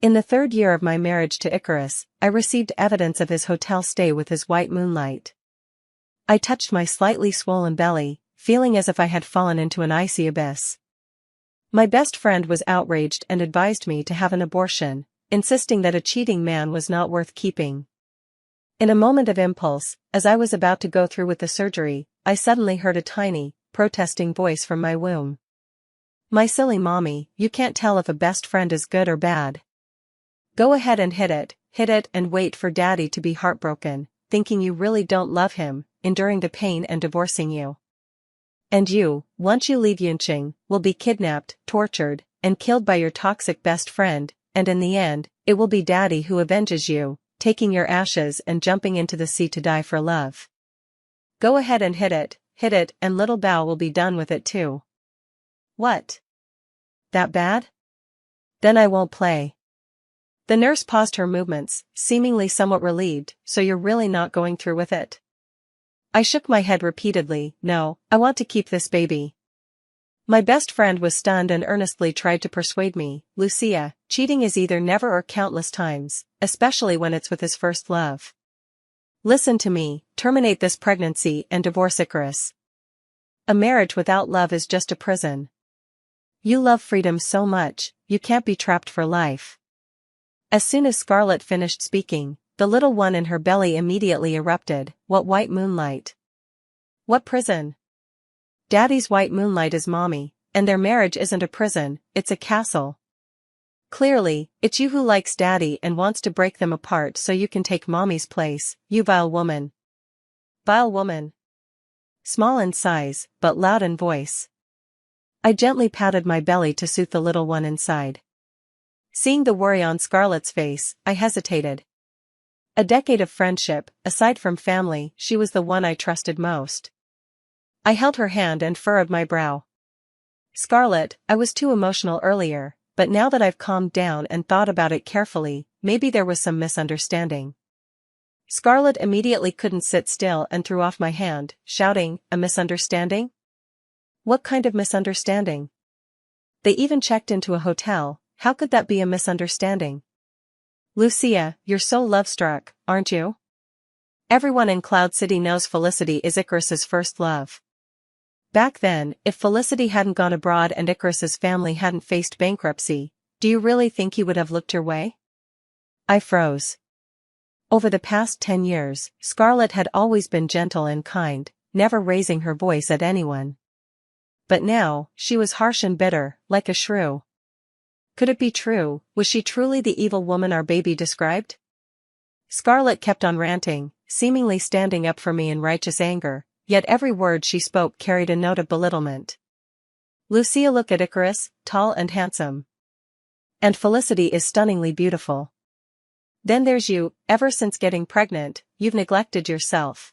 In the third year of my marriage to Icarus, I received evidence of his hotel stay with his white moonlight. I touched my slightly swollen belly, feeling as if I had fallen into an icy abyss. My best friend was outraged and advised me to have an abortion, insisting that a cheating man was not worth keeping. In a moment of impulse, as I was about to go through with the surgery, I suddenly heard a tiny, protesting voice from my womb. "My silly mommy, you can't tell if a best friend is good or bad. Go ahead and hit it and wait for daddy to be heartbroken, thinking you really don't love him, enduring the pain and divorcing you. And you, once you leave Yunqing, will be kidnapped, tortured, and killed by your toxic best friend, and in the end, it will be daddy who avenges you, taking your ashes and jumping into the sea to die for love. Go ahead and hit it, and little Bao will be done with it too." "What? That bad? Then I won't play." The nurse paused her movements, seemingly somewhat relieved. "So you're really not going through with it?" I shook my head repeatedly. "No, I want to keep this baby." My best friend was stunned and earnestly tried to persuade me. "Lucia, cheating is either never or countless times, especially when it's with his first love. Listen to me, terminate this pregnancy and divorce Icarus. A marriage without love is just a prison. You love freedom so much, you can't be trapped for life." As soon as Scarlett finished speaking, the little one in her belly immediately erupted. "What white moonlight? What prison? Daddy's white moonlight is mommy, and their marriage isn't a prison, it's a castle. Clearly, it's you who likes daddy and wants to break them apart so you can take mommy's place, you vile woman." Vile woman. Small in size, but loud in voice. I gently patted my belly to soothe the little one inside. Seeing the worry on Scarlett's face, I hesitated. A decade of friendship, aside from family, she was the one I trusted most. I held her hand and furrowed my brow. "Scarlett, I was too emotional earlier, but now that I've calmed down and thought about it carefully, maybe there was some misunderstanding." Scarlett immediately couldn't sit still and threw off my hand, shouting, "A misunderstanding? What kind of misunderstanding? They even checked into a hotel, how could that be a misunderstanding? Lucia, you're so love-struck, aren't you? Everyone in Cloud City knows Felicity is Icarus's first love. Back then, if Felicity hadn't gone abroad and Icarus's family hadn't faced bankruptcy, do you really think he would have looked your way?" I froze. Over the past 10 years, Scarlett had always been gentle and kind, never raising her voice at anyone. But now, she was harsh and bitter, like a shrew. Could it be true? Was she truly the evil woman our baby described? Scarlett kept on ranting, seemingly standing up for me in righteous anger, yet every word she spoke carried a note of belittlement. "Lucia, look at Icarus, tall and handsome. And Felicity is stunningly beautiful. Then there's you, ever since getting pregnant, you've neglected yourself.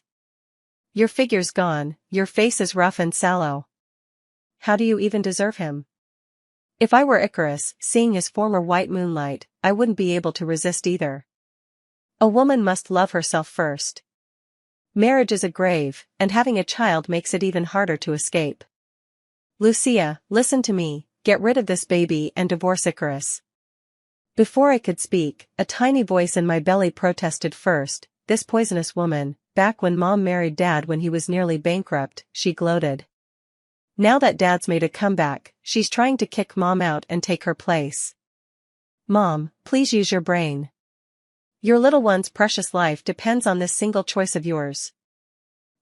Your figure's gone, your face is rough and sallow. How do you even deserve him? If I were Icarus, seeing his former white moonlight, I wouldn't be able to resist either. A woman must love herself first. Marriage is a grave, and having a child makes it even harder to escape. Lucia, listen to me, get rid of this baby and divorce Icarus." Before I could speak, a tiny voice in my belly protested first. "This poisonous woman, back when Mom married Dad when he was nearly bankrupt," she gloated. "Now that Dad's made a comeback, she's trying to kick Mom out and take her place. Mom, please use your brain. Your little one's precious life depends on this single choice of yours."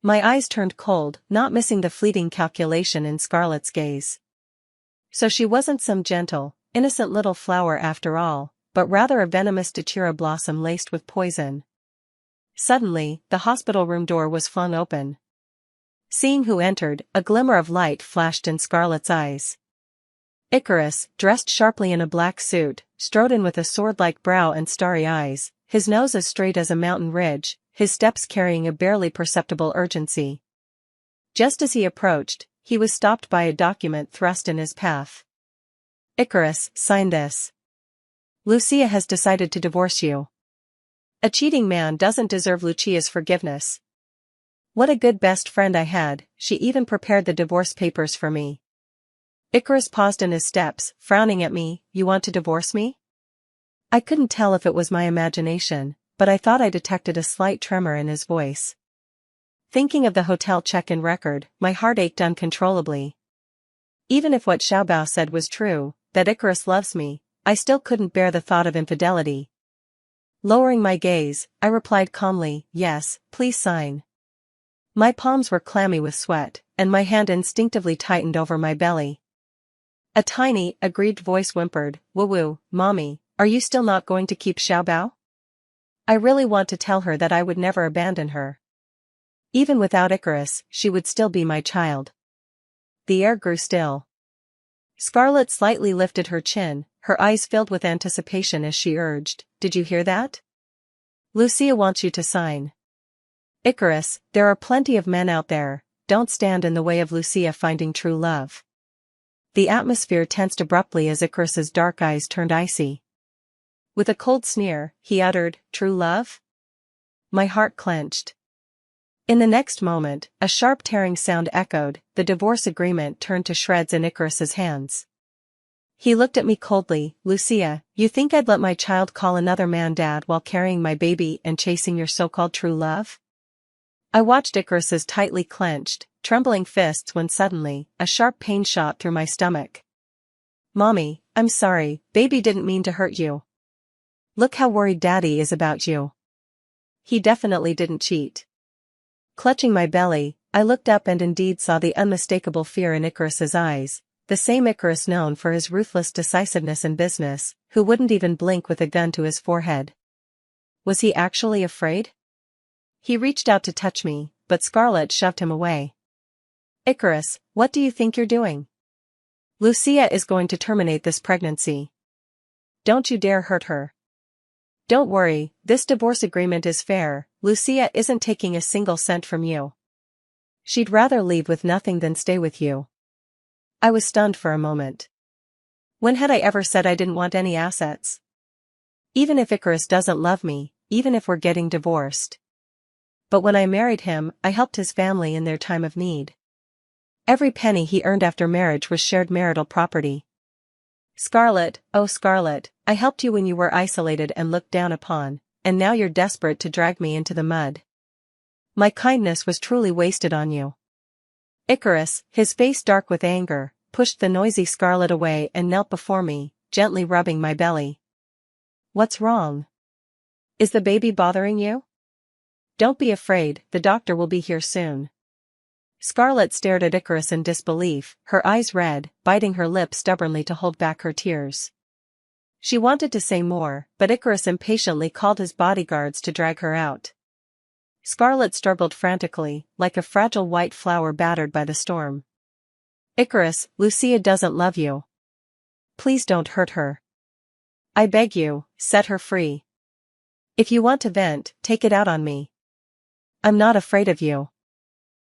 My eyes turned cold, not missing the fleeting calculation in Scarlett's gaze. So she wasn't some gentle, innocent little flower after all, but rather a venomous datura blossom laced with poison. Suddenly, the hospital room door was flung open. Seeing who entered, a glimmer of light flashed in Scarlett's eyes. Icarus, dressed sharply in a black suit, strode in with a sword-like brow and starry eyes, his nose as straight as a mountain ridge, his steps carrying a barely perceptible urgency. Just as he approached, he was stopped by a document thrust in his path. "Icarus, sign this. Lucia has decided to divorce you. A cheating man doesn't deserve Lucia's forgiveness. What a good best friend I had, she even prepared the divorce papers for me." Icarus paused in his steps, frowning at me. "You want to divorce me?" I couldn't tell if it was my imagination, but I thought I detected a slight tremor in his voice. Thinking of the hotel check-in record, my heart ached uncontrollably. Even if what Xiaobao said was true, that Icarus loves me, I still couldn't bear the thought of infidelity. Lowering my gaze, I replied calmly, "Yes, please sign." My palms were clammy with sweat, and my hand instinctively tightened over my belly. A tiny, aggrieved voice whimpered, "Woo-woo, mommy, are you still not going to keep Xiaobao?" I really want to tell her that I would never abandon her. Even without Icarus, she would still be my child. The air grew still. Scarlett slightly lifted her chin, her eyes filled with anticipation as she urged, "Did you hear that? Lucia wants you to sign. Icarus, there are plenty of men out there, don't stand in the way of Lucia finding true love." The atmosphere tensed abruptly as Icarus's dark eyes turned icy. With a cold sneer, he uttered, "True love?" My heart clenched. In the next moment, a sharp tearing sound echoed, the divorce agreement turned to shreds in Icarus's hands. He looked at me coldly, "Lucia, you think I'd let my child call another man dad while carrying my baby and chasing your so-called true love?" I watched Icarus's tightly clenched, trembling fists when suddenly, a sharp pain shot through my stomach. "Mommy, I'm sorry, baby didn't mean to hurt you. Look how worried daddy is about you. He definitely didn't cheat." Clutching my belly, I looked up and indeed saw the unmistakable fear in Icarus's eyes, the same Icarus known for his ruthless decisiveness in business, who wouldn't even blink with a gun to his forehead. Was he actually afraid? He reached out to touch me, but Scarlett shoved him away. "Icarus, what do you think you're doing? Lucia is going to terminate this pregnancy. Don't you dare hurt her. Don't worry, this divorce agreement is fair, Lucia isn't taking a single cent from you. She'd rather leave with nothing than stay with you." I was stunned for a moment. When had I ever said I didn't want any assets? Even if Icarus doesn't love me, even if we're getting divorced. But when I married him, I helped his family in their time of need. Every penny he earned after marriage was shared marital property. Scarlett, oh Scarlett, I helped you when you were isolated and looked down upon, and now you're desperate to drag me into the mud. My kindness was truly wasted on you. Icarus, his face dark with anger, pushed the noisy Scarlett away and knelt before me, gently rubbing my belly. "What's wrong? Is the baby bothering you? Don't be afraid, the doctor will be here soon." Scarlett stared at Icarus in disbelief, her eyes red, biting her lips stubbornly to hold back her tears. She wanted to say more, but Icarus impatiently called his bodyguards to drag her out. Scarlett struggled frantically, like a fragile white flower battered by the storm. "Icarus, Lucia doesn't love you. Please don't hurt her. I beg you, set her free. If you want to vent, take it out on me. I'm not afraid of you."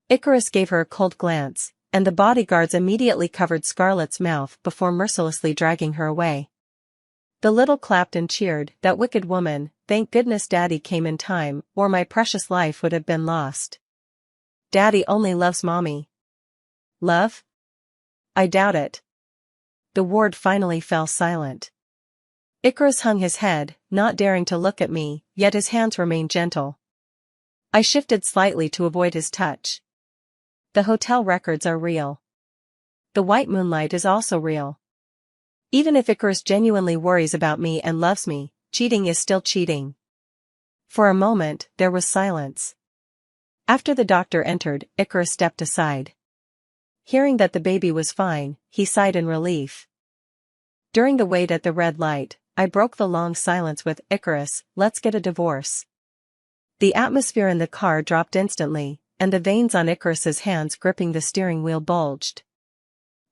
Icarus gave her a cold glance, and the bodyguards immediately covered Scarlett's mouth before mercilessly dragging her away. The little clapped and cheered, "That wicked woman, thank goodness Daddy came in time, or my precious life would have been lost. Daddy only loves Mommy." Love? I doubt it. The ward finally fell silent. Icarus hung his head, not daring to look at me, yet his hands remained gentle. I shifted slightly to avoid his touch. The hotel records are real. The white moonlight is also real. Even if Icarus genuinely worries about me and loves me, cheating is still cheating. For a moment, there was silence. After the doctor entered, Icarus stepped aside. Hearing that the baby was fine, he sighed in relief. During the wait at the red light, I broke the long silence with, "Icarus, let's get a divorce." The atmosphere in the car dropped instantly, and the veins on Icarus's hands gripping the steering wheel bulged.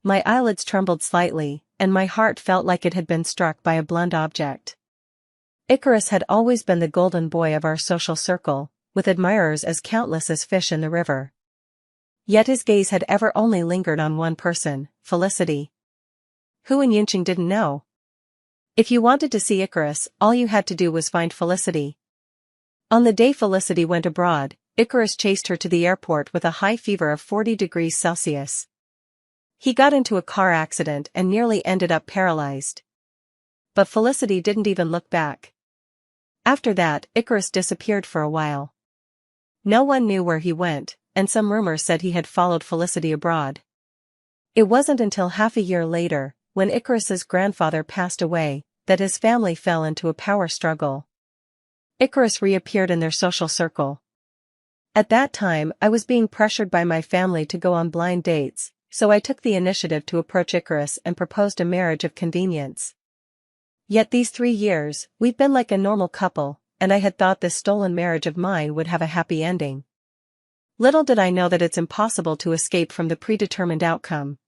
My eyelids trembled slightly, and my heart felt like it had been struck by a blunt object. Icarus had always been the golden boy of our social circle, with admirers as countless as fish in the river. Yet his gaze had ever only lingered on one person, Felicity. Who in Yincheng didn't know? If you wanted to see Icarus, all you had to do was find Felicity. On the day Felicity went abroad, Icarus chased her to the airport with a high fever of 40 degrees Celsius. He got into a car accident and nearly ended up paralyzed. But Felicity didn't even look back. After that, Icarus disappeared for a while. No one knew where he went, and some rumors said he had followed Felicity abroad. It wasn't until half a year later, when Icarus's grandfather passed away, that his family fell into a power struggle. Icarus reappeared in their social circle. At that time, I was being pressured by my family to go on blind dates, so I took the initiative to approach Icarus and proposed a marriage of convenience. Yet these 3 years, we've been like a normal couple, and I had thought this stolen marriage of mine would have a happy ending. Little did I know that it's impossible to escape from the predetermined outcome.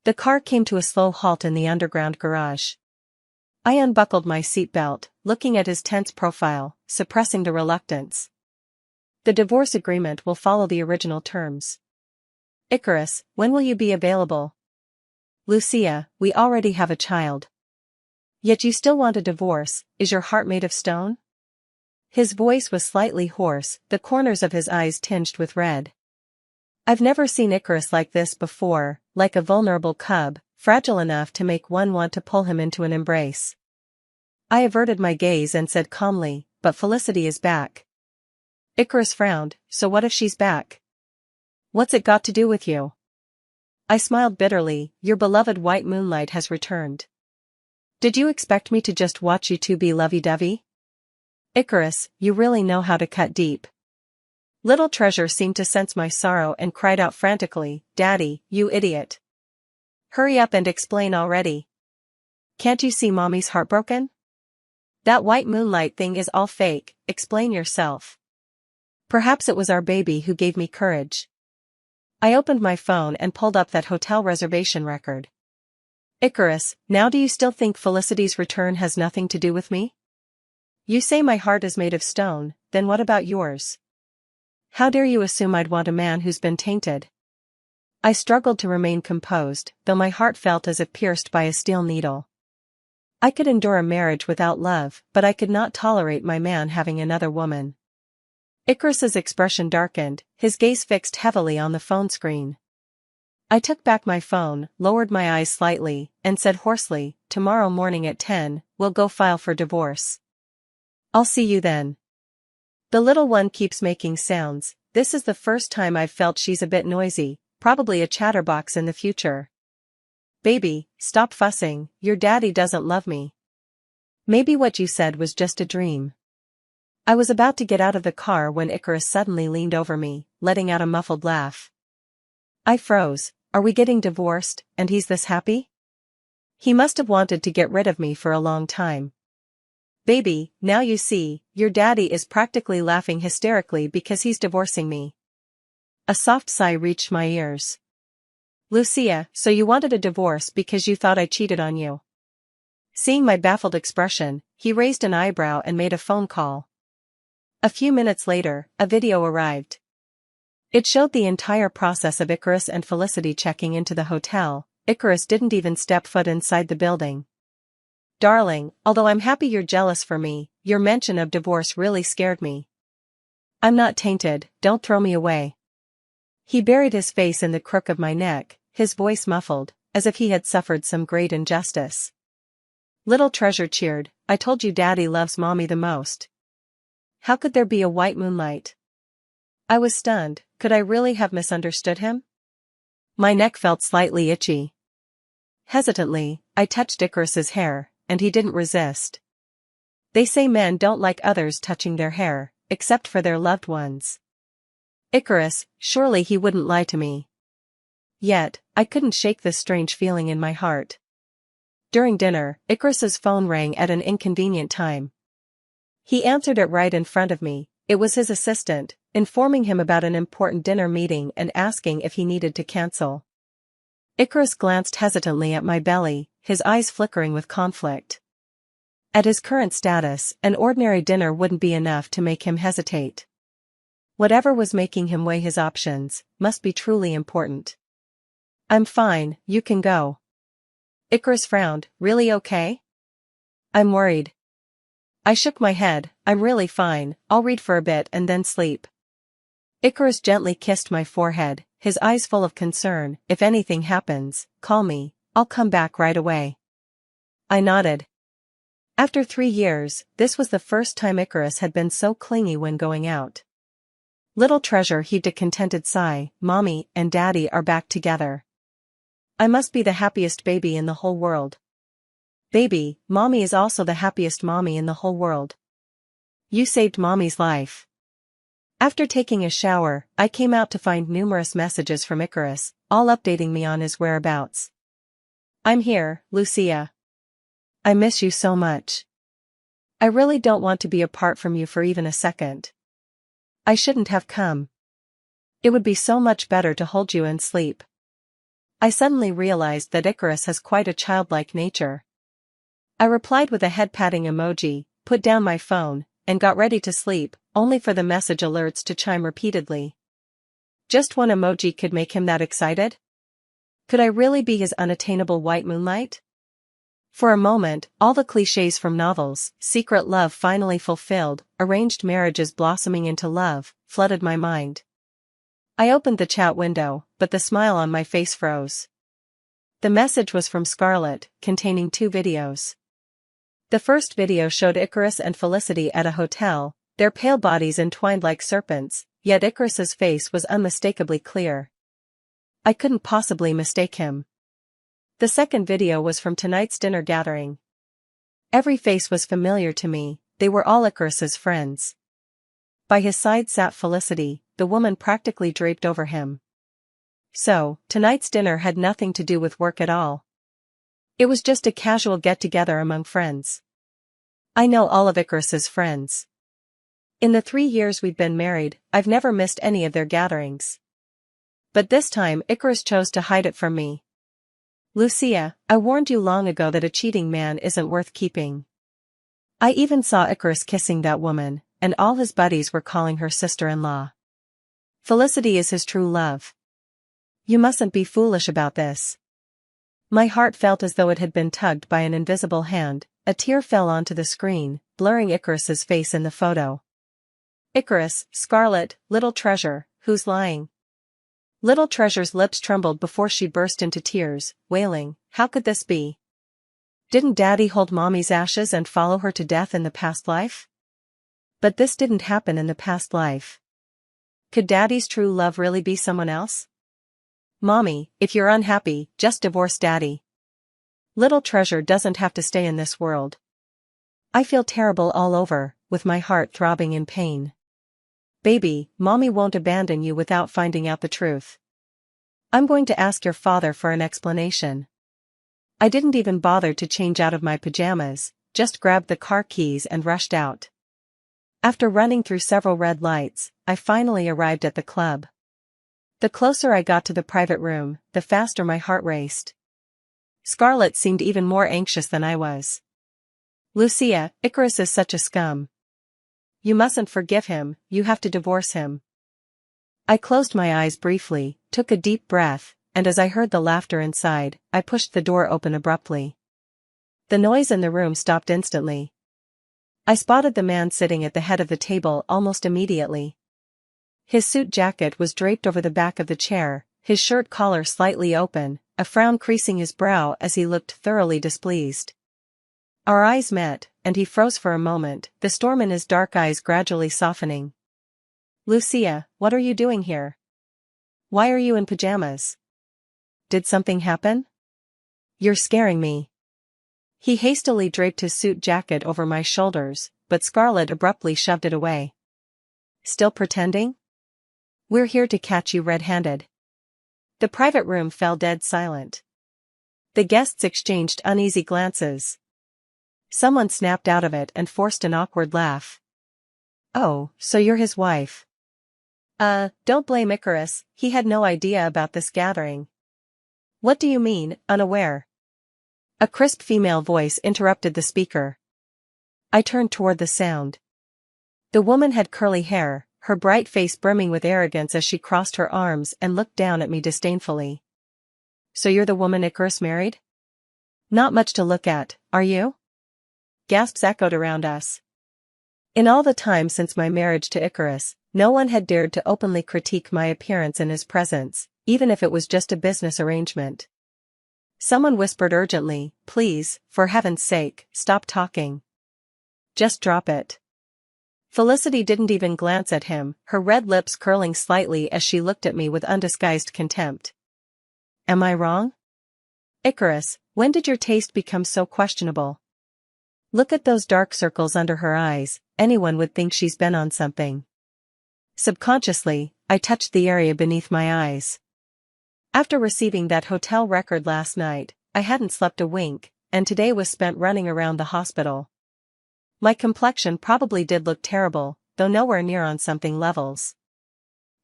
The car came to a slow halt in the underground garage. I unbuckled my seatbelt, looking at his tense profile, suppressing the reluctance. The divorce agreement will follow the original terms. Icarus, when will you be available? Lucia, we already have a child. Yet you still want a divorce, is your heart made of stone? His voice was slightly hoarse, the corners of his eyes tinged with red. I've never seen Icarus like this before, like a vulnerable cub, fragile enough to make one want to pull him into an embrace. I averted my gaze and said calmly, but Felicity is back. Icarus frowned, so what if she's back? What's it got to do with you? I smiled bitterly, your beloved white moonlight has returned. Did you expect me to just watch you two be lovey-dovey? Icarus, you really know how to cut deep. Little Treasure seemed to sense my sorrow and cried out frantically, Daddy, you idiot. Hurry up and explain already. Can't you see Mommy's heartbroken? That white moonlight thing is all fake, explain yourself. Perhaps it was our baby who gave me courage. I opened my phone and pulled up that hotel reservation record. Icarus, now do you still think Felicity's return has nothing to do with me? You say my heart is made of stone, then what about yours? How dare you assume I'd want a man who's been tainted? I struggled to remain composed, though my heart felt as if pierced by a steel needle. I could endure a marriage without love, but I could not tolerate my man having another woman. Icarus's expression darkened, his gaze fixed heavily on the phone screen. I took back my phone, lowered my eyes slightly, and said hoarsely, tomorrow morning at 10, we'll go file for divorce. I'll see you then. The little one keeps making sounds, this is the first time I've felt she's a bit noisy, probably a chatterbox in the future. Baby, stop fussing, your daddy doesn't love me. Maybe what you said was just a dream. I was about to get out of the car when Icarus suddenly leaned over me, letting out a muffled laugh. I froze. Are we getting divorced, and he's this happy? He must have wanted to get rid of me for a long time. Baby, now you see, your daddy is practically laughing hysterically because he's divorcing me. A soft sigh reached my ears. Lucia, so you wanted a divorce because you thought I cheated on you. Seeing my baffled expression, he raised an eyebrow and made a phone call. A few minutes later, a video arrived. It showed the entire process of Icarus and Felicity checking into the hotel. Icarus didn't even step foot inside the building. Darling, although I'm happy you're jealous for me, your mention of divorce really scared me. I'm not tainted, don't throw me away. He buried his face in the crook of my neck, his voice muffled, as if he had suffered some great injustice. Little Treasure cheered, I told you Daddy loves Mommy the most. How could there be a white moonlight? I was stunned, could I really have misunderstood him? My neck felt slightly itchy. Hesitantly, I touched Icarus's hair, and he didn't resist. They say men don't like others touching their hair, except for their loved ones. Icarus, surely he wouldn't lie to me. Yet, I couldn't shake this strange feeling in my heart. During dinner, Icarus's phone rang at an inconvenient time. He answered it right in front of me. It was his assistant, informing him about an important dinner meeting and asking if he needed to cancel. Icarus glanced hesitantly at my belly, his eyes flickering with conflict. At his current status, an ordinary dinner wouldn't be enough to make him hesitate. Whatever was making him weigh his options, must be truly important. I'm fine, you can go. Icarus frowned, really okay? I'm worried. I shook my head, I'm really fine, I'll read for a bit and then sleep. Icarus gently kissed my forehead, his eyes full of concern, if anything happens, call me, I'll come back right away. I nodded. After 3 years, this was the first time Icarus had been so clingy when going out. Little Treasure heaved a contented sigh. Mommy and Daddy are back together. I must be the happiest baby in the whole world. Baby, Mommy is also the happiest mommy in the whole world. You saved Mommy's life. After taking a shower, I came out to find numerous messages from Icarus, all updating me on his whereabouts. I'm here, Lucia. I miss you so much. I really don't want to be apart from you for even a second. I shouldn't have come. It would be so much better to hold you and sleep. I suddenly realized that Icarus has quite a childlike nature. I replied with a head-patting emoji, put down my phone, and got ready to sleep, only for the message alerts to chime repeatedly. Just one emoji could make him that excited? Could I really be his unattainable white moonlight? For a moment, all the clichés from novels, secret love finally fulfilled, arranged marriages blossoming into love, flooded my mind. I opened the chat window, but the smile on my face froze. The message was from Scarlett, containing 2 videos. The first video showed Icarus and Felicity at a hotel, their pale bodies entwined like serpents, yet Icarus's face was unmistakably clear. I couldn't possibly mistake him. The second video was from tonight's dinner gathering. Every face was familiar to me, they were all Icarus's friends. By his side sat Felicity, the woman practically draped over him. So, tonight's dinner had nothing to do with work at all. It was just a casual get-together among friends. I know all of Icarus's friends. In the 3 years we've been married, I've never missed any of their gatherings. But this time Icarus chose to hide it from me. Lucia, I warned you long ago that a cheating man isn't worth keeping. I even saw Icarus kissing that woman, and all his buddies were calling her sister-in-law. Felicity is his true love. You mustn't be foolish about this. My heart felt as though it had been tugged by an invisible hand. A tear fell onto the screen, blurring Icarus's face in the photo. Icarus, Scarlett, Little Treasure, who's lying? Little Treasure's lips trembled before she burst into tears, wailing, how could this be? Didn't Daddy hold Mommy's ashes and follow her to death in the past life? But this didn't happen in the past life. Could Daddy's true love really be someone else? Mommy, if you're unhappy, just divorce Daddy. Little Treasure doesn't have to stay in this world. I feel terrible all over, with my heart throbbing in pain. Baby, Mommy won't abandon you without finding out the truth. I'm going to ask your father for an explanation. I didn't even bother to change out of my pajamas, just grabbed the car keys and rushed out. After running through several red lights, I finally arrived at the club. The closer I got to the private room, the faster my heart raced. Scarlett seemed even more anxious than I was. Lucia, Icarus is such a scum. You mustn't forgive him, you have to divorce him. I closed my eyes briefly, took a deep breath, and as I heard the laughter inside, I pushed the door open abruptly. The noise in the room stopped instantly. I spotted the man sitting at the head of the table almost immediately. His suit jacket was draped over the back of the chair, his shirt collar slightly open, a frown creasing his brow as he looked thoroughly displeased. Our eyes met, and he froze for a moment, the storm in his dark eyes gradually softening. Lucia, what are you doing here? Why are you in pajamas? Did something happen? You're scaring me. He hastily draped his suit jacket over my shoulders, but Scarlett abruptly shoved it away. Still pretending? We're here to catch you red-handed. The private room fell dead silent. The guests exchanged uneasy glances. Someone snapped out of it and forced an awkward laugh. Oh, so you're his wife. Don't blame Icarus, he had no idea about this gathering. What do you mean, unaware? A crisp female voice interrupted the speaker. I turned toward the sound. The woman had curly hair, her bright face brimming with arrogance as she crossed her arms and looked down at me disdainfully. So you're the woman Icarus married? Not much to look at, are you? Gasps echoed around us. In all the time since my marriage to Icarus, no one had dared to openly critique my appearance in his presence, even if it was just a business arrangement. Someone whispered urgently, please, for heaven's sake, stop talking. just drop it. Felicity didn't even glance at him, her red lips curling slightly as she looked at me with undisguised contempt. Am I wrong? Icarus, when did your taste become so questionable? Look at those dark circles under her eyes, anyone would think she's been on something. Subconsciously, I touched the area beneath my eyes. After receiving that hotel record last night, I hadn't slept a wink, and today was spent running around the hospital. My complexion probably did look terrible, though nowhere near on something levels.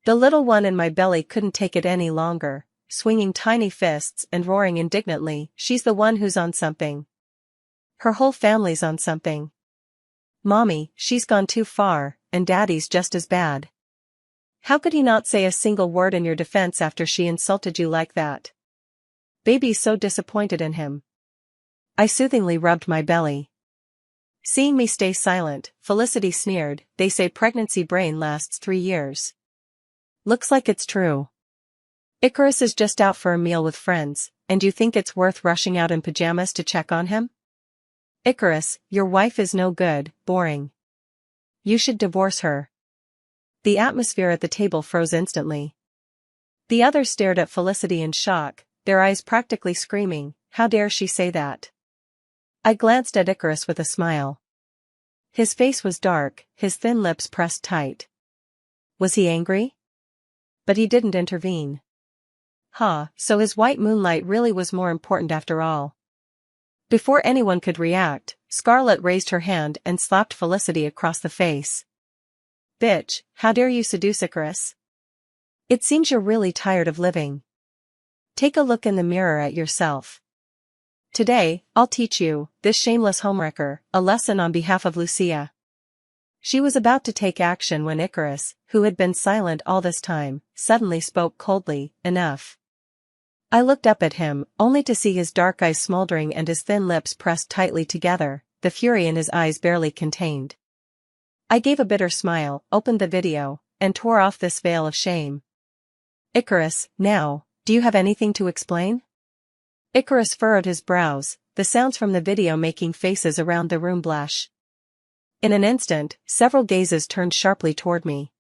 The little one in my belly couldn't take it any longer, swinging tiny fists and roaring indignantly, she's the one who's on something. Her whole family's on something. Mommy, she's gone too far, and Daddy's just as bad. How could he not say a single word in your defense after she insulted you like that? Baby's so disappointed in him. I soothingly rubbed my belly. Seeing me stay silent, Felicity sneered, they say pregnancy brain lasts 3 years. Looks like it's true. Icarus is just out for a meal with friends, and you think it's worth rushing out in pajamas to check on him? Icarus, your wife is no good, boring. You should divorce her. The atmosphere at the table froze instantly. The others stared at Felicity in shock, their eyes practically screaming, how dare she say that? I glanced at Icarus with a smile. His face was dark, his thin lips pressed tight. Was he angry? But he didn't intervene. So his white moonlight really was more important after all. Before anyone could react, Scarlett raised her hand and slapped Felicity across the face. Bitch, how dare you seduce Icarus? It seems you're really tired of living. Take a look in the mirror at yourself. Today, I'll teach you, this shameless homewrecker, a lesson on behalf of Lucia. She was about to take action when Icarus, who had been silent all this time, suddenly spoke coldly, enough. I looked up at him, only to see his dark eyes smoldering and his thin lips pressed tightly together, the fury in his eyes barely contained. I gave a bitter smile, opened the video, and tore off this veil of shame. Icarus, now, do you have anything to explain? Icarus furrowed his brows, the sounds from the video making faces around the room blush. In an instant, several gazes turned sharply toward me.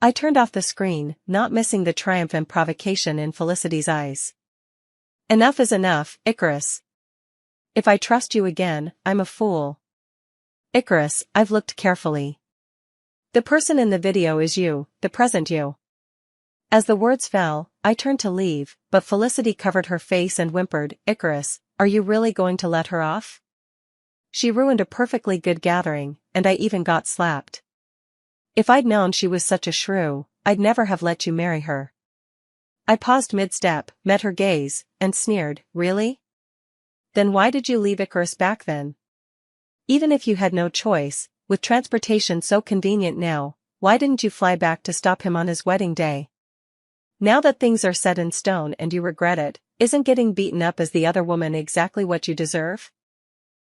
I turned off the screen, not missing the triumph and provocation in Felicity's eyes. Enough is enough, Icarus. If I trust you again, I'm a fool. Icarus, I've looked carefully. The person in the video is you, the present you. As the words fell, I turned to leave, but Felicity covered her face and whimpered, Icarus, are you really going to let her off? She ruined a perfectly good gathering, and I even got slapped. If I'd known she was such a shrew, I'd never have let you marry her. I paused mid-step, met her gaze, and sneered, really? Then why did you leave Icarus back then? Even if you had no choice, with transportation so convenient now, why didn't you fly back to stop him on his wedding day? Now that things are set in stone and you regret it, isn't getting beaten up as the other woman exactly what you deserve?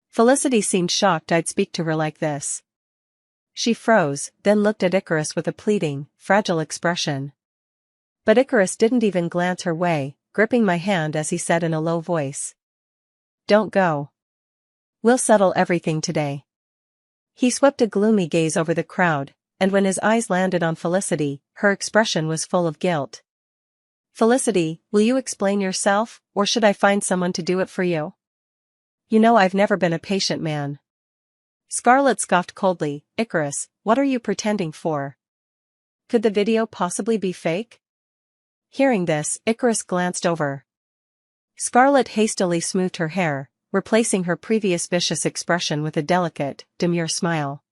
Felicity seemed shocked I'd speak to her like this. She froze, then looked at Icarus with a pleading, fragile expression. But Icarus didn't even glance her way, gripping my hand as he said in a low voice. Don't go. We'll settle everything today. He swept a gloomy gaze over the crowd, and when his eyes landed on Felicity, her expression was full of guilt. Felicity, will you explain yourself, or should I find someone to do it for you? You know I've never been a patient man. Scarlett scoffed coldly, Icarus, what are you pretending for? Could the video possibly be fake? Hearing this, Icarus glanced over. Scarlett hastily smoothed her hair, replacing her previous vicious expression with a delicate, demure smile.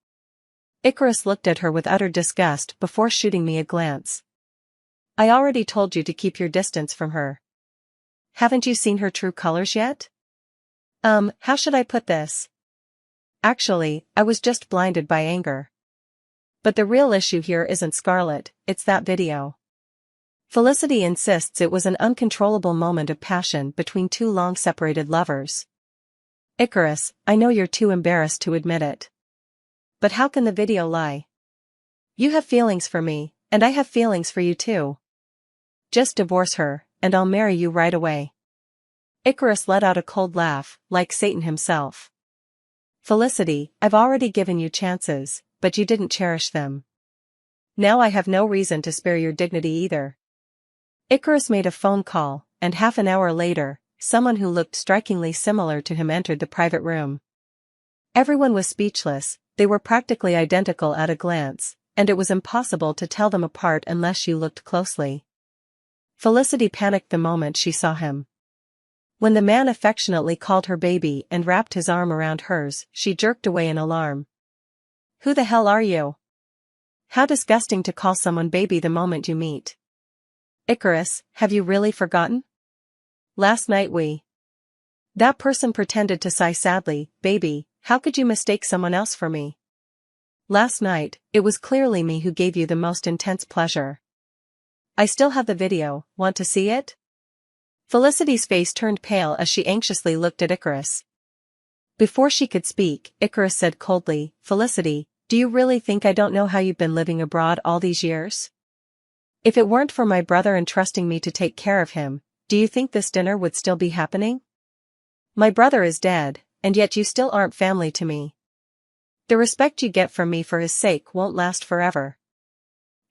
Icarus looked at her with utter disgust before shooting me a glance. I already told you to keep your distance from her. Haven't you seen her true colors yet? How should I put this? Actually, I was just blinded by anger. But the real issue here isn't Scarlett, it's that video. Felicity insists it was an uncontrollable moment of passion between two long-separated lovers. Icarus, I know you're too embarrassed to admit it. But how can the video lie? You have feelings for me, and I have feelings for you too. Just divorce her, and I'll marry you right away. Icarus let out a cold laugh, like Satan himself. Felicity, I've already given you chances, but you didn't cherish them. Now I have no reason to spare your dignity either. Icarus made a phone call, and half an hour later, someone who looked strikingly similar to him entered the private room. Everyone was speechless, they were practically identical at a glance, and it was impossible to tell them apart unless you looked closely. Felicity panicked the moment she saw him. When the man affectionately called her baby and wrapped his arm around hers, she jerked away in alarm. Who the hell are you? How disgusting to call someone baby the moment you meet. Icarus, have you really forgotten? Last night That person pretended to sigh sadly. Baby, how could you mistake someone else for me? Last night, it was clearly me who gave you the most intense pleasure. I still have the video, want to see it? Felicity's face turned pale as she anxiously looked at Icarus. Before she could speak, Icarus said coldly, Felicity, do you really think I don't know how you've been living abroad all these years? If it weren't for my brother entrusting me to take care of him, do you think this dinner would still be happening? My brother is dead, and yet you still aren't family to me. The respect you get from me for his sake won't last forever.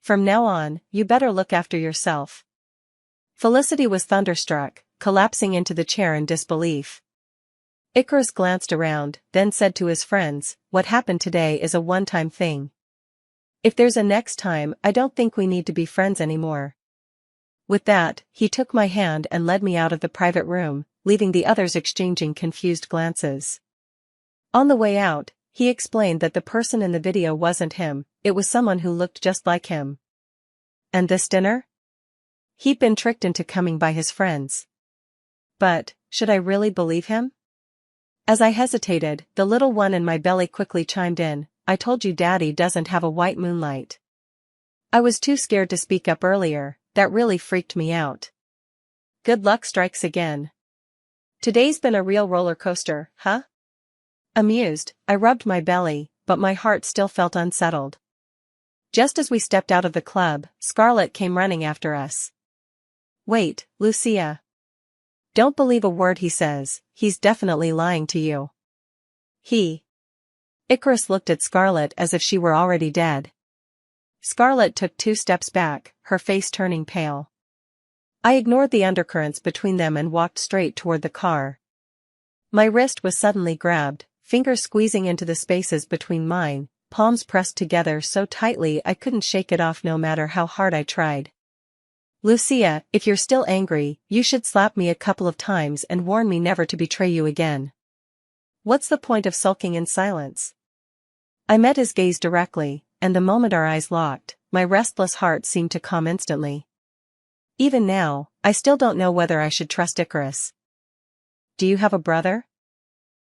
From now on, you better look after yourself. Felicity was thunderstruck, collapsing into the chair in disbelief. Icarus glanced around, then said to his friends, what happened today is a one-time thing. If there's a next time, I don't think we need to be friends anymore. With that, he took my hand and led me out of the private room, leaving the others exchanging confused glances. On the way out, he explained that the person in the video wasn't him, it was someone who looked just like him. And this dinner? He'd been tricked into coming by his friends. But, should I really believe him? As I hesitated, the little one in my belly quickly chimed in, I told you Daddy doesn't have a white moonlight. I was too scared to speak up earlier, that really freaked me out. Good luck strikes again. Today's been a real roller coaster, huh? Amused, I rubbed my belly, but my heart still felt unsettled. Just as we stepped out of the club, Scarlett came running after us. Wait, Lucia. Don't believe a word he says, he's definitely lying to you. Icarus looked at Scarlett as if she were already dead. Scarlett took 2 steps back, her face turning pale. I ignored the undercurrents between them and walked straight toward the car. My wrist was suddenly grabbed, fingers squeezing into the spaces between mine, palms pressed together so tightly I couldn't shake it off no matter how hard I tried. Lucia, if you're still angry, you should slap me a couple of times and warn me never to betray you again. What's the point of sulking in silence? I met his gaze directly, and the moment our eyes locked, my restless heart seemed to calm instantly. Even now, I still don't know whether I should trust Icarus. Do you have a brother?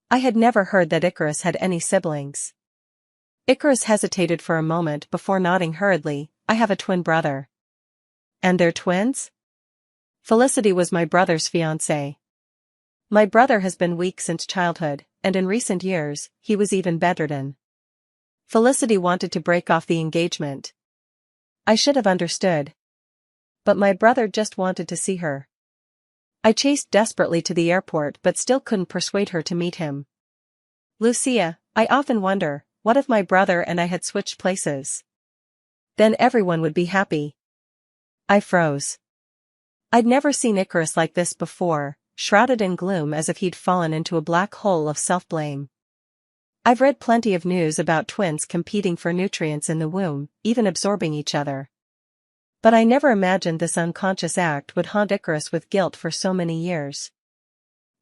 I had never heard that Icarus had any siblings. Icarus hesitated for a moment before nodding hurriedly, I have a twin brother. And they're twins? Felicity was my brother's fiancée. My brother has been weak since childhood, and in recent years, he was even bedridden. Felicity wanted to break off the engagement. I should have understood. But my brother just wanted to see her. I chased desperately to the airport but still couldn't persuade her to meet him. Lucia, I often wonder, what if my brother and I had switched places? Then everyone would be happy. I froze. I'd never seen Icarus like this before, shrouded in gloom as if he'd fallen into a black hole of self-blame. I've read plenty of news about twins competing for nutrients in the womb, even absorbing each other. But I never imagined this unconscious act would haunt Icarus with guilt for so many years.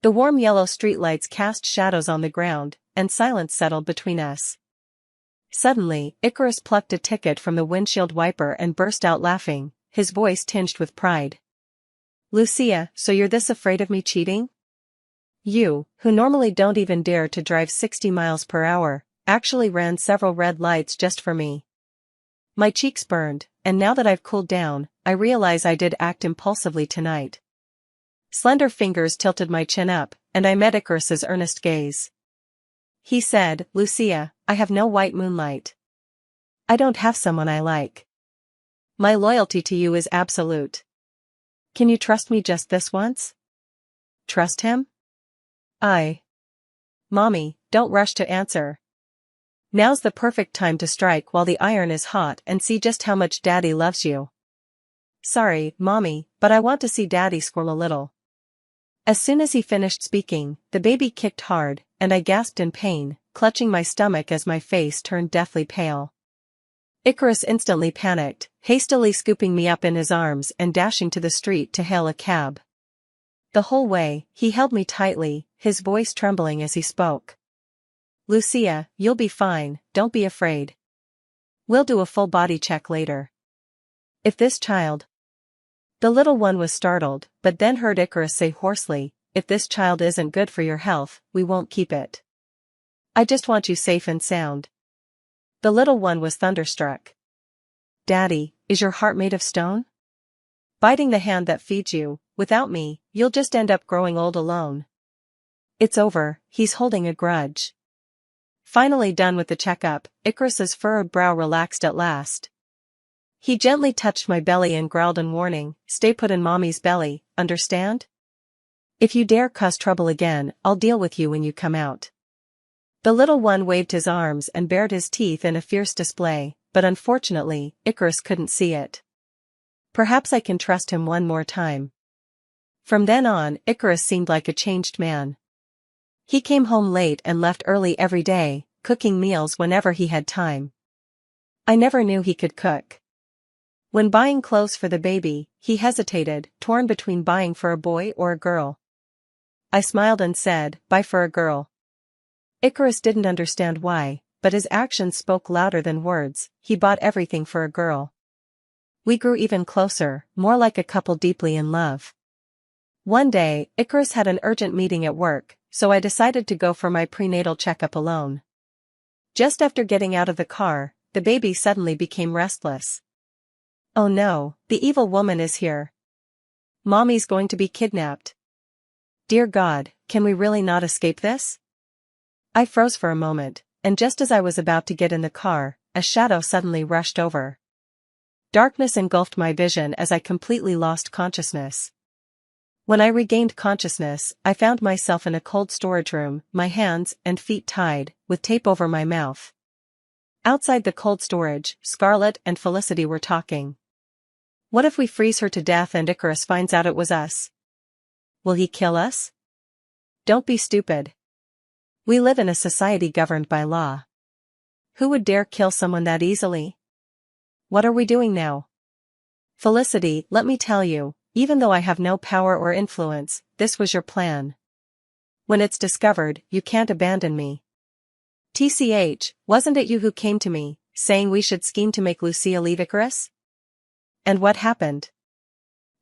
The warm yellow streetlights cast shadows on the ground, and silence settled between us. Suddenly, Icarus plucked a ticket from the windshield wiper and burst out laughing, his voice tinged with pride. Lucia, so you're this afraid of me cheating? You, who normally don't even dare to drive 60 miles per hour, actually ran several red lights just for me. My cheeks burned, and now that I've cooled down, I realize I did act impulsively tonight. Slender fingers tilted my chin up, and I met Icarus's earnest gaze. He said, Lucia, I have no white moonlight. I don't have someone I like. My loyalty to you is absolute. Can you trust me just this once? Trust him? Mommy, don't rush to answer. Now's the perfect time to strike while the iron is hot and see just how much Daddy loves you. Sorry, Mommy, but I want to see Daddy squirm a little. As soon as he finished speaking, the baby kicked hard, and I gasped in pain, clutching my stomach as my face turned deathly pale. Icarus instantly panicked, hastily scooping me up in his arms and dashing to the street to hail a cab. The whole way, he held me tightly, his voice trembling as he spoke. Lucia, you'll be fine, don't be afraid. We'll do a full body check later. If this child... The little one was startled, but then heard Icarus say hoarsely, if this child isn't good for your health, we won't keep it. I just want you safe and sound. The little one was thunderstruck. Daddy, is your heart made of stone? Biting the hand that feeds you, without me, you'll just end up growing old alone. It's over, he's holding a grudge. Finally done with the checkup, Icarus's furrowed brow relaxed at last. He gently touched my belly and growled in warning, stay put in Mommy's belly, understand? If you dare cause trouble again, I'll deal with you when you come out. The little one waved his arms and bared his teeth in a fierce display, but unfortunately, Icarus couldn't see it. Perhaps I can trust him one more time. From then on, Icarus seemed like a changed man. He came home late and left early every day, cooking meals whenever he had time. I never knew he could cook. When buying clothes for the baby, he hesitated, torn between buying for a boy or a girl. I smiled and said, buy for a girl. Icarus didn't understand why, but his actions spoke louder than words, he bought everything for a girl. We grew even closer, more like a couple deeply in love. One day, Icarus had an urgent meeting at work, so I decided to go for my prenatal checkup alone. Just after getting out of the car, the baby suddenly became restless. Oh no, the evil woman is here. Mommy's going to be kidnapped. Dear God, can we really not escape this? I froze for a moment, and just as I was about to get in the car, a shadow suddenly rushed over. Darkness engulfed my vision as I completely lost consciousness. When I regained consciousness, I found myself in a cold storage room, my hands and feet tied, with tape over my mouth. Outside the cold storage, Scarlet and Felicity were talking. What if we freeze her to death and Icarus finds out it was us? Will he kill us? Don't be stupid. We live in a society governed by law. Who would dare kill someone that easily? What are we doing now? Felicity, let me tell you, even though I have no power or influence, this was your plan. When it's discovered, you can't abandon me. TCH, wasn't it you who came to me, saying we should scheme to make Lucia leave Icarus? And what happened?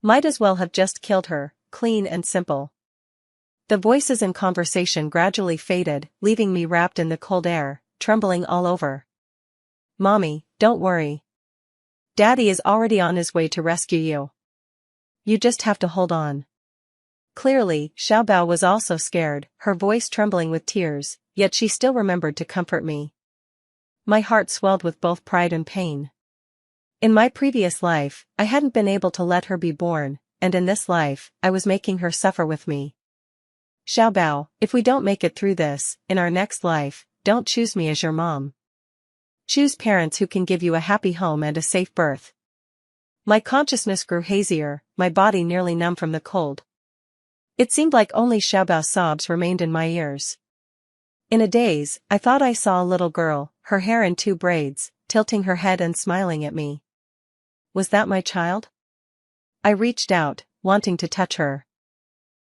Might as well have just killed her, clean and simple. The voices in conversation gradually faded, leaving me wrapped in the cold air, trembling all over. Mommy, don't worry. Daddy is already on his way to rescue you. You just have to hold on. Clearly, Xiaobao was also scared, her voice trembling with tears, yet she still remembered to comfort me. My heart swelled with both pride and pain. In my previous life, I hadn't been able to let her be born, and in this life, I was making her suffer with me. Xiaobao, if we don't make it through this, in our next life, don't choose me as your mom. Choose parents who can give you a happy home and a safe birth. My consciousness grew hazier, my body nearly numb from the cold. It seemed like only Xiaobao's sobs remained in my ears. In a daze, I thought I saw a little girl, her hair in 2 braids, tilting her head and smiling at me. Was that my child? I reached out, wanting to touch her.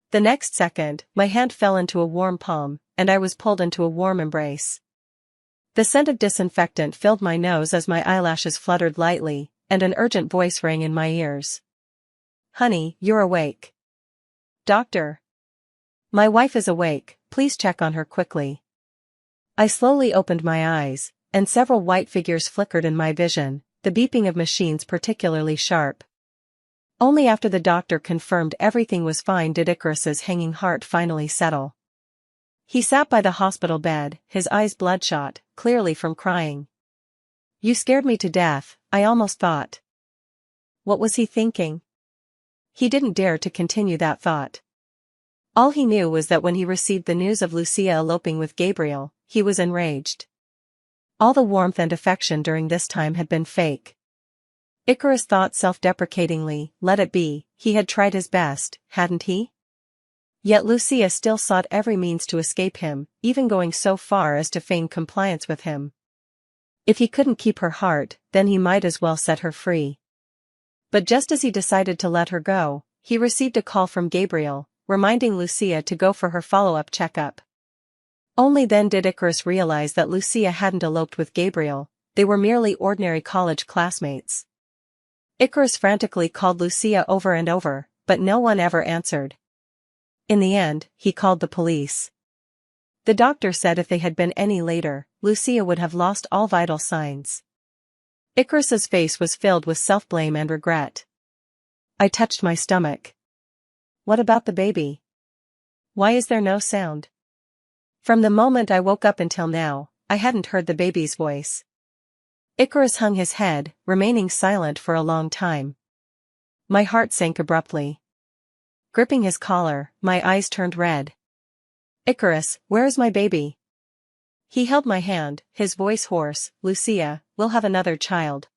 The next second, my hand fell into a warm palm, and I was pulled into a warm embrace. The scent of disinfectant filled my nose as my eyelashes fluttered lightly, and an urgent voice rang in my ears. Honey, you're awake. Doctor. My wife is awake, please check on her quickly. I slowly opened my eyes, and several white figures flickered in my vision, the beeping of machines particularly sharp. Only after the doctor confirmed everything was fine did Icarus's hanging heart finally settle. He sat by the hospital bed, his eyes bloodshot, clearly from crying. You scared me to death, I almost thought. What was he thinking? He didn't dare to continue that thought. All he knew was that when he received the news of Lucia eloping with Gabriel, he was enraged. All the warmth and affection during this time had been fake. Icarus thought self-deprecatingly, let it be, he had tried his best, hadn't he? Yet Lucia still sought every means to escape him, even going so far as to feign compliance with him. If he couldn't keep her heart, then he might as well set her free. But just as he decided to let her go, he received a call from Gabriel, reminding Lucia to go for her follow-up checkup. Only then did Icarus realize that Lucia hadn't eloped with Gabriel, they were merely ordinary college classmates. Icarus frantically called Lucia over and over, but no one ever answered. In the end, he called the police. The doctor said if they had been any later, Lucia would have lost all vital signs. Icarus's face was filled with self-blame and regret. I touched my stomach. What about the baby? Why is there no sound? From the moment I woke up until now, I hadn't heard the baby's voice. Icarus hung his head, remaining silent for a long time. My heart sank abruptly. Gripping his collar, my eyes turned red. Icarus, where is my baby? He held my hand, his voice hoarse. Lucia, we'll have another child.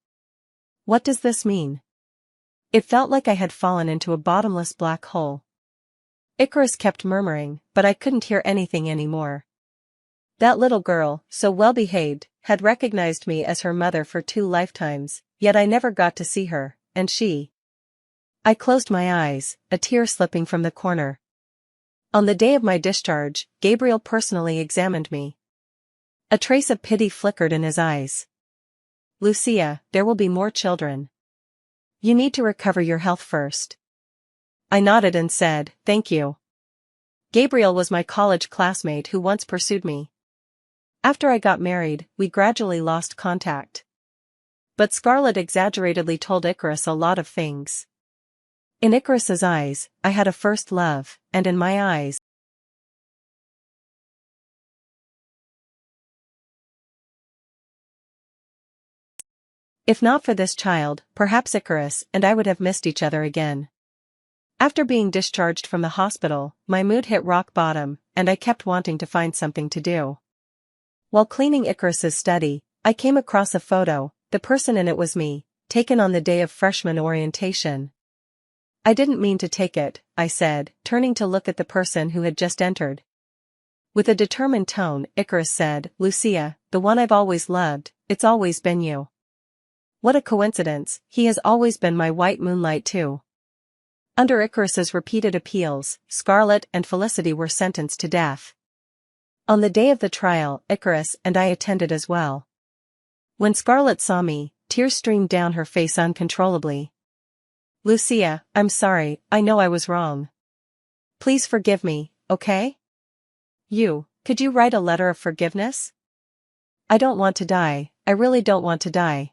What does this mean? It felt like I had fallen into a bottomless black hole. Icarus kept murmuring, but I couldn't hear anything anymore. That little girl, so well-behaved, had recognized me as her mother for 2 lifetimes, yet I never got to see her, and she. I closed my eyes, a tear slipping from the corner. On the day of my discharge, Gabriel personally examined me. A trace of pity flickered in his eyes. Lucia, there will be more children. You need to recover your health first. I nodded and said, thank you. Gabriel was my college classmate who once pursued me. After I got married, we gradually lost contact. But Scarlett exaggeratedly told Icarus a lot of things. In Icarus's eyes, I had a first love, and in my eyes, if not for this child, perhaps Icarus and I would have missed each other again. After being discharged from the hospital, my mood hit rock bottom, and I kept wanting to find something to do. While cleaning Icarus's study, I came across a photo. The person in it was me, taken on the day of freshman orientation. I didn't mean to take it, I said, turning to look at the person who had just entered. With a determined tone, Icarus said, Lucia, the one I've always loved, it's always been you. What a coincidence, he has always been my white moonlight too. Under Icarus's repeated appeals, Scarlett and Felicity were sentenced to death. On the day of the trial, Icarus and I attended as well. When Scarlett saw me, tears streamed down her face uncontrollably. Lucia, I'm sorry, I know I was wrong. Please forgive me, okay? Could you write a letter of forgiveness? I don't want to die, I really don't want to die.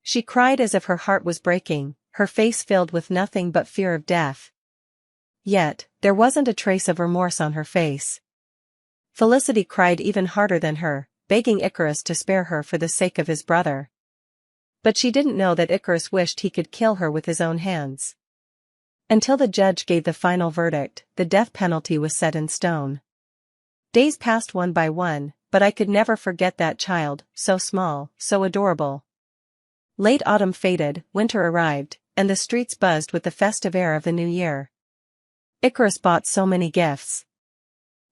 She cried as if her heart was breaking, her face filled with nothing but fear of death. Yet, there wasn't a trace of remorse on her face. Felicity cried even harder than her, begging Icarus to spare her for the sake of his brother. But she didn't know that Icarus wished he could kill her with his own hands. Until the judge gave the final verdict, the death penalty was set in stone. Days passed one by one, but I could never forget that child, so small, so adorable. Late autumn faded, winter arrived, and the streets buzzed with the festive air of the new year. Icarus bought so many gifts.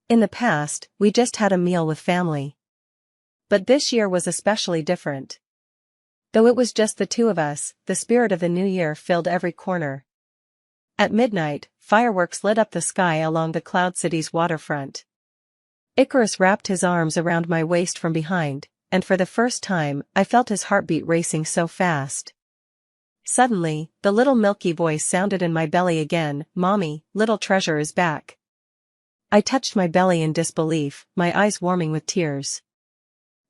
In the past, we just had a meal with family. But this year was especially different. Though it was just the two of us, the spirit of the new year filled every corner. At midnight, fireworks lit up the sky along the Cloud City's waterfront. Icarus wrapped his arms around my waist from behind, and for the first time, I felt his heartbeat racing so fast. Suddenly, the little milky voice sounded in my belly again, Mommy, little treasure is back. I touched my belly in disbelief, my eyes warming with tears.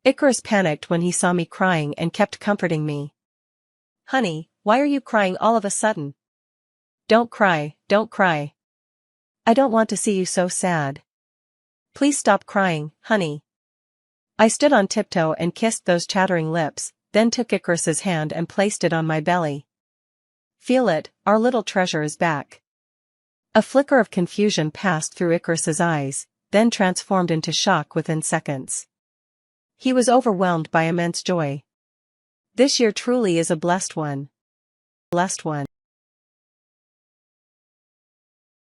Icarus panicked when he saw me crying and kept comforting me. Honey, why are you crying all of a sudden? Don't cry, don't cry. I don't want to see you so sad. Please stop crying, honey. I stood on tiptoe and kissed those chattering lips, then took Icarus's hand and placed it on my belly. Feel it, our little treasure is back. A flicker of confusion passed through Icarus's eyes, then transformed into shock within seconds. He was overwhelmed by immense joy. This year truly is a blessed one.